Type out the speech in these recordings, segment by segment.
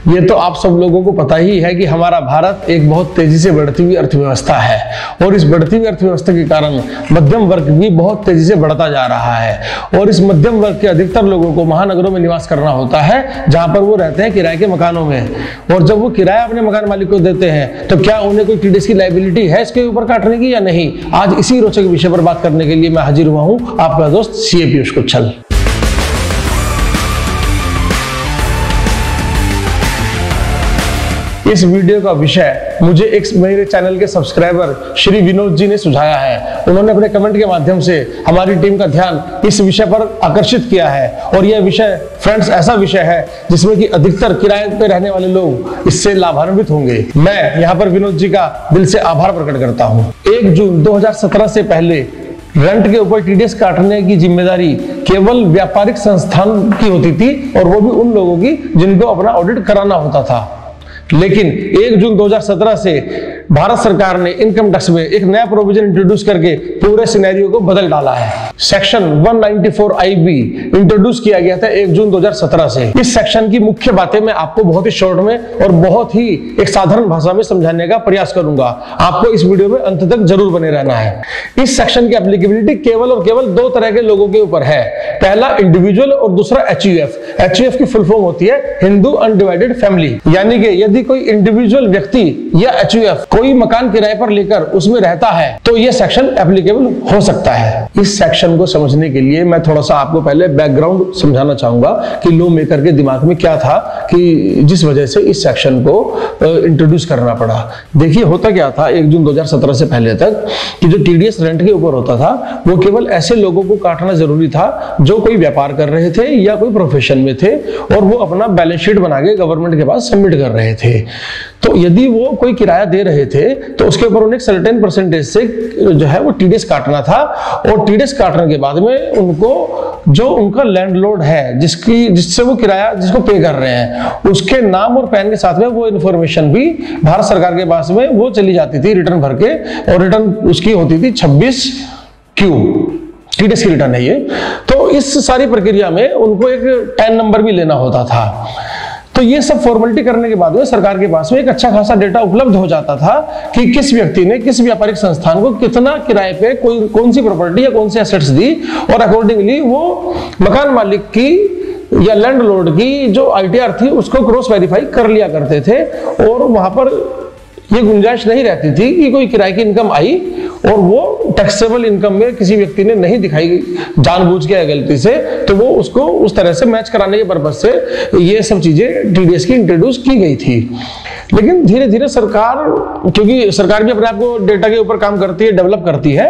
ये तो आप सब लोगों को पता ही है कि हमारा भारत एक बहुत तेजी से बढ़ती हुई अर्थव्यवस्था है और इस बढ़ती हुई अर्थव्यवस्था के कारण मध्यम वर्ग भी बहुत तेजी से बढ़ता जा रहा है और इस मध्यम वर्ग के अधिकतर लोगों को महानगरों में निवास करना होता है, जहां पर वो रहते हैं किराए के मकानों में। और जब वो किराया अपने मकान मालिक को देते हैं तो क्या उन्हें कोई टीडीएस की लायबिलिटी है इसके ऊपर काटने की या नहीं? आज इसी रोचक विषय पर बात करने के लिए मैं हाजिर हुआ हूं, आपका दोस्त सीए पीयूष कुच्छल। इस वीडियो का विषय मुझे एक मेरे चैनल के सब्सक्राइबर श्री विनोद जी ने सुझाया है। उन्होंने अपने कमेंट के माध्यम से हमारी टीम का ध्यान इस विषय पर आकर्षित किया है और यह विषय फ्रेंड्स ऐसा विषय है जिसमें कि अधिकतर किराए पर रहने वाले लोग इससे लाभान्वित होंगे। मैं यहाँ पर विनोद जी का दिल से आभार प्रकट करता हूँ। 1 जून 2017 से पहले रेंट के ऊपर टीडीएस काटने की जिम्मेदारी केवल व्यापारिक संस्थान की होती थी और वो भी उन लोगों की जिनको अपना ऑडिट कराना होता था। लेकिन 1 जून 2017 से भारत सरकार ने इनकम टैक्स में एक नया प्रोविजन इंट्रोड्यूस करके पूरे सिनेरियो को बदल डाला है। सेक्शन 194 IB इंट्रोड्यूस किया गया था 1 जून 2017 से। इस सेक्शन की मुख्य बातें मैं आपको बहुत ही शॉर्ट में और बहुत ही एक साधारण भाषा में समझाने का प्रयास करूंगा। आपको इस वीडियो में अंत तक जरूर बने रहना है। इस सेक्शन की एप्लीकेबिलिटी केवल और केवल 2 तरह के लोगों के ऊपर है। पहला इंडिविजुअल और दूसरा HUF। HUF की फुल फॉर्म होती है हिंदू अनडिवाइडेड फैमिली, यानी कि यदि कोई इंडिविजुअल व्यक्ति या HUF कोई मकान किराए पर लेकर उसमें रहता है तो यह सेक्शन एप्लीकेबल हो सकता है। इस सेक्शन को समझने के लिए मैं थोड़ा सा आपको पहले बैकग्राउंड समझाना चाहूंगा कि लॉ मेकर के दिमाग में क्या था कि जिस वजह से इस सेक्शन को इंट्रोड्यूस करना पड़ा। देखिए होता क्या था 1 जून 2017 से पहले तक कि जो टीडीएस रेंट के ऊपर होता था वो केवल ऐसे लोगों को काटना जरूरी था जो कोई व्यापार कर रहे थे या कोई प्रोफेशन में थे और वो अपना बैलेंस शीट बना के गवर्नमेंट के पास सबमिट कर रहे थे। तो यदि वो कोई किराया दे रहे थे तो उसके ऊपर उन्हें सर्टेन परसेंटेज से जो है वो टीडीएस काटना था और टीडीएस काटने के बाद में उनको जो उनका लैंडलॉर्ड है जिससे वो किराया जिसको पे कर रहे हैं उसके नाम और पैन के साथ में वो इन्फॉर्मेशन भी भारत सरकार के पास में वो चली जाती थी रिटर्न भर के, और रिटर्न उसकी होती थी 26Q टीडीएस की रिटर्न है ये। तो इस सारी प्रक्रिया में उनको एक टैन नंबर भी लेना होता था। तो ये सब फॉर्मेलिटी करने के बाद में सरकार के पास में एक अच्छा खासा डेटा उपलब्ध हो जाता था कि किस व्यक्ति ने किस व्यापारिक संस्थान को कितना किराए पे कौन सी प्रॉपर्टी या कौन सी एसेट्स दी, और अकॉर्डिंगली वो मकान मालिक की या लैंडलॉर्ड की जो ITR थी उसको क्रॉस वेरीफाई कर लिया करते थे। और वहां पर ये गुंजाइश नहीं रहती थी कि कोई किराए की इनकम आई और वो टैक्सेबल इनकम में किसी व्यक्ति ने नहीं दिखाई जानबूझ के या गलती से, तो वो उसको उस तरह से मैच कराने के पर्पज से ये सब चीजें टीडीएस की इंट्रोड्यूस की गई थी। लेकिन धीरे धीरे सरकार, क्योंकि सरकार भी अपने आप को डेटा के ऊपर काम करती है, डेवलप करती है,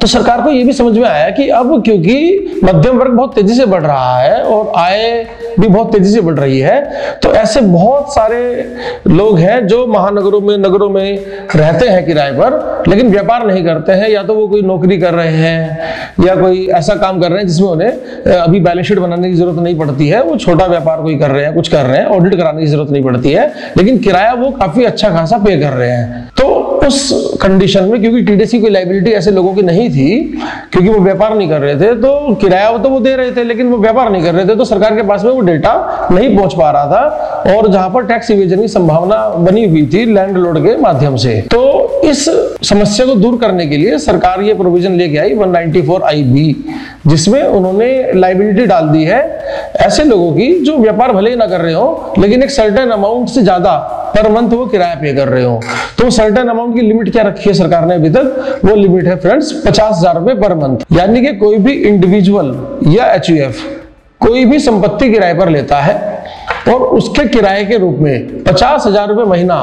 तो सरकार को यह भी समझ में आया कि अब क्योंकि मध्यम वर्ग बहुत तेजी से बढ़ रहा है और आय भी बहुत तेजी से बढ़ रही है, तो ऐसे बहुत सारे लोग हैं जो महानगरों में नगरों में रहते हैं किराए पर लेकिन व्यापार नहीं करते हैं, या तो वो कोई नौकरी कर रहे हैं या कोई ऐसा काम कर रहे हैं जिसमें उन्हें अभी बैलेंस शीट बनाने की जरूरत नहीं पड़ती है, वो छोटा व्यापार कोई कर रहे हैं, कुछ कर रहे हैं, ऑडिट कराने की जरूरत नहीं पड़ती है, लेकिन किराया वो काफी अच्छा खासा पे कर रहे हैं। तो उस कंडीशन में क्योंकि टीडीएस की कोई लायबिलिटी ऐसे लोगों की नहीं थी, क्योंकि वो व्यापार नहीं कर रहे थे, तो किराया तो वो दे रहे थे लेकिन वो व्यापार नहीं कर रहे थे, तो सरकार के पास में वो डेटा नहीं पहुंच पा रहा था और जहां पर टैक्स इवेजन की संभावना बनी हुई थी लैंडलॉर्ड के माध्यम से। तो इस समस्या को दूर करने के लिए सरकार ये प्रोविजन लेके आई 194 IB, जिसमें उन्होंने लायबिलिटी डाल दी है ऐसे लोगों की जो व्यापार भले ही ना कर रहे हो लेकिन एक सर्टेन अमाउंट से ज्यादा पर मंथ वो किराया पे कर रहे हो। तो सर्टेन अमाउंट की लिमिट क्या रखी है सरकार ने अभी तक? वो लिमिट है फ्रेंड्स 50,000 रुपए पर मंथ, यानी कि कोई भी इंडिविजुअल या HUF कोई भी संपत्ति किराए पर लेता है और उसके किराए के रूप में 50,000 रुपए महीना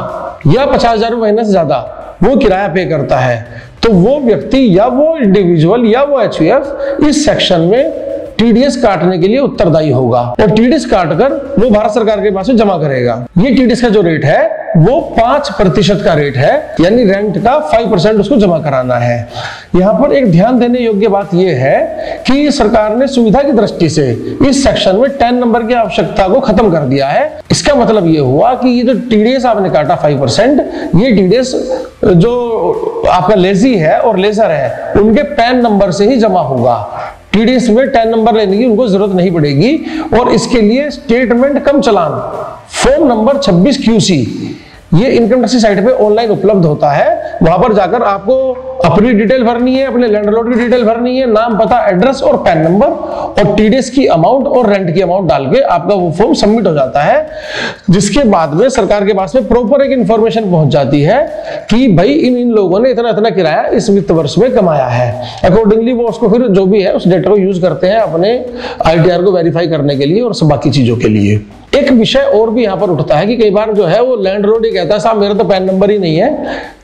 या 50,000 रुपए महीने से ज्यादा वो किराया पे करता है, तो वो व्यक्ति या वो इंडिविजुअल या वो HUF इस सेक्शन में टीडीएस काटने के लिए उत्तरदायी होगा और टीडीएस काटकर वो भारत सरकार के पास में जमा करेगा। ये टीडीएस का जो रेट है वो 5% का रेट है, यानी रेंट का 5% उसको जमा कराना है। यहाँ पर एक ध्यान देने योग्य बात यह है कि सरकार ने सुविधा की दृष्टि से इस सेक्शन में 10 नंबर की आवश्यकता को खत्म कर दिया है। इसका मतलब ये हुआ कि ये जो टीडीएस आपने काटा 5%, ये टीडीएस जो आपका लेजी है और लेजर है उनके पैन नंबर से ही जमा होगा। टीडीएस में 10 नंबर लेने की उनको जरूरत नहीं पड़ेगी। और इसके लिए स्टेटमेंट कम चालान फॉर्म नंबर 26 QC ये इनकम टैक्स साइट पे ऑनलाइन उपलब्ध होता है। वहां पर जाकर आपको अपनी डिटेल भरनी है, अपने लैंडलॉर्ड की डिटेल भरनी है, नाम, पता, एड्रेस और पैन नंबर, और टीडीएस की अमाउंट और रेंट की अमाउंट डाल के आपका वो फॉर्म सबमिट हो जाता है। जिसके बाद में सरकार के पास में प्रॉपर एक इंफॉर्मेशन पहुंच जाती है कि भाई इन लोगों ने इतना इतना किराया इस वित्त वर्ष में कमाया है। अकॉर्डिंगली वो उसको फिर जो भी है उस डेटा को यूज करते हैं अपने आईटीआर को वेरीफाई करने के लिए और सब बाकी चीजों के लिए। एक विषय और भी यहाँ पर उठता है कि कई बार जो है वो लैंडलॉर्ड ही कहता है साहब मेरा तो पैन नंबर ही नहीं है,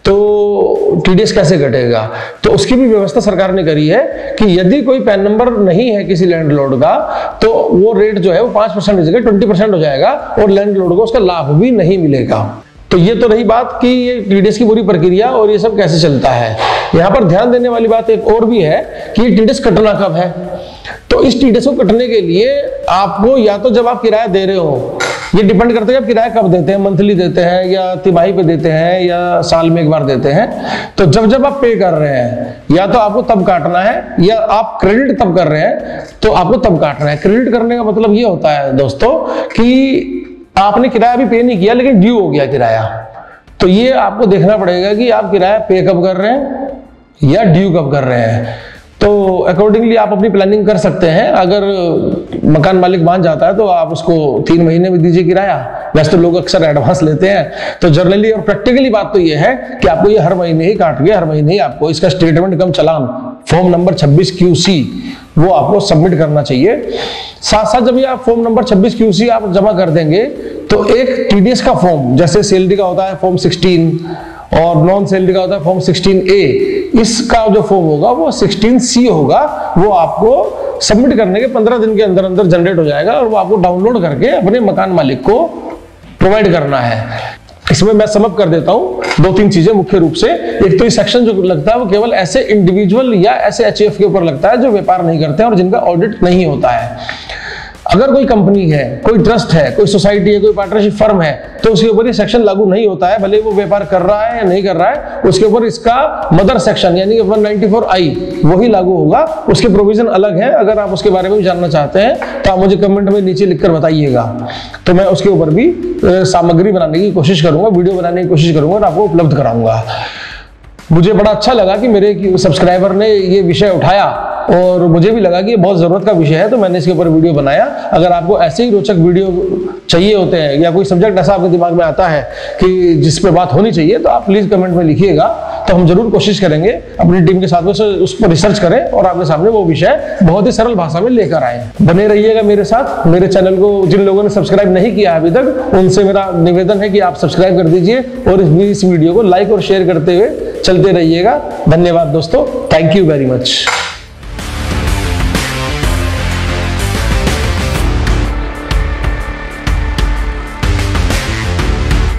तो टीडीएस कैसे कटेगा। तो उसकी भी व्यवस्था सरकार ने करी है कि यदि कोई पैन नंबर नहीं है किसी लैंडलॉर्ड का तो वो रेट जो है वो 5% की जगह 20% हो जाएगा और लैंडलॉर्ड को उसका लाभ भी नहीं मिलेगा। तो ये तो रही बात कि ये टीडीएस की पूरी प्रक्रिया और ये सब कैसे चलता है। यहाँ पर ध्यान देने वाली बात एक और भी है कि टीडीएस कटना कब है। तो इस टीडीएस को कटने के लिए आपको या तो जब आप किराया दे रहे हो, ये डिपेंड करता है आप किराया कब देते हैं, मंथली देते हैं या तिमाही पे देते हैं या साल में एक बार देते हैं। तो जब आप पे कर रहे हैं या तो आपको तब काटना है या आप क्रेडिट तब कर रहे हैं तो आपको तब काटना है। क्रेडिट करने का मतलब ये होता है दोस्तों कि आपने किराया भी पे नहीं किया लेकिन ड्यू हो गया किराया, तो ये आपको देखना पड़ेगा कि आप किराया पे कब कर रहे हैं या ड्यू कब कर रहे हैं। तो अकॉर्डिंगली आप अपनी प्लानिंग कर सकते हैं। अगर मकान मालिक मान जाता है तो आप उसको 3 महीने में दीजिए किराया। वैसे तो लोग अक्सर एडवांस लेते हैं, तो जनरली और प्रैक्टिकली बात तो ये है कि आपको ये हर महीने ही काट के हर महीने ही आपको इसका स्टेटमेंट कम चालान फॉर्म नंबर 26 QC वो आपको सबमिट करना चाहिए। साथ साथ जब ये आप फॉर्म नंबर 26 QC आप जमा कर देंगे तो एक टीडीएस का फॉर्म, जैसे सैलरी का होता है फॉर्म 16 और नॉन सैलरी का होता है फॉर्म 16A, इसका जो फॉर्म होगा वो 16C होगा। वो आपको सबमिट करने के 15 दिन के अंदर अंदर जनरेट हो जाएगा और वो आपको डाउनलोड करके अपने मकान मालिक को प्रोवाइड करना है। इसमें मैं समअप कर देता हूं 2-3 चीजें मुख्य रूप से। एक तो ये सेक्शन जो लगता है वो केवल ऐसे इंडिविजुअल या ऐसे एचएफ के ऊपर लगता है जो व्यापार नहीं करते हैं और जिनका ऑडिट नहीं होता है। अगर कोई कंपनी है, कोई ट्रस्ट है, कोई सोसाइटी है, कोई पार्टनरशिप फर्म है, तो उसके ऊपर ये सेक्शन लागू नहीं होता है। भले वो व्यापार कर रहा है या नहीं कर रहा है, उसके ऊपर इसका मदर सेक्शन यानी कि 194I वही लागू होगा। उसके प्रोविजन अलग है। अगर आप उसके बारे में भी जानना चाहते हैं तो आप मुझे कमेंट में नीचे लिखकर बताइएगा, तो मैं उसके ऊपर भी सामग्री बनाने की कोशिश करूंगा, वीडियो बनाने की कोशिश करूंगा और आपको उपलब्ध कराऊंगा। मुझे बड़ा अच्छा लगा कि मेरे सब्सक्राइबर ने ये विषय उठाया और मुझे भी लगा कि ये बहुत ज़रूरत का विषय है, तो मैंने इसके ऊपर वीडियो बनाया। अगर आपको ऐसे ही रोचक वीडियो चाहिए होते हैं या कोई सब्जेक्ट ऐसा आपके दिमाग में आता है कि जिस पे बात होनी चाहिए, तो आप प्लीज़ कमेंट में लिखिएगा, तो हम जरूर कोशिश करेंगे अपनी टीम के साथ में उस पर रिसर्च करें और आपके सामने वो विषय बहुत ही सरल भाषा में लेकर आए। बने रहिएगा मेरे साथ। मेरे चैनल को जिन लोगों ने सब्सक्राइब नहीं किया अभी तक, उनसे मेरा निवेदन है कि आप सब्सक्राइब कर दीजिए और इस वीडियो को लाइक और शेयर करते हुए चलते रहिएगा। धन्यवाद दोस्तों, थैंक यू वेरी मच।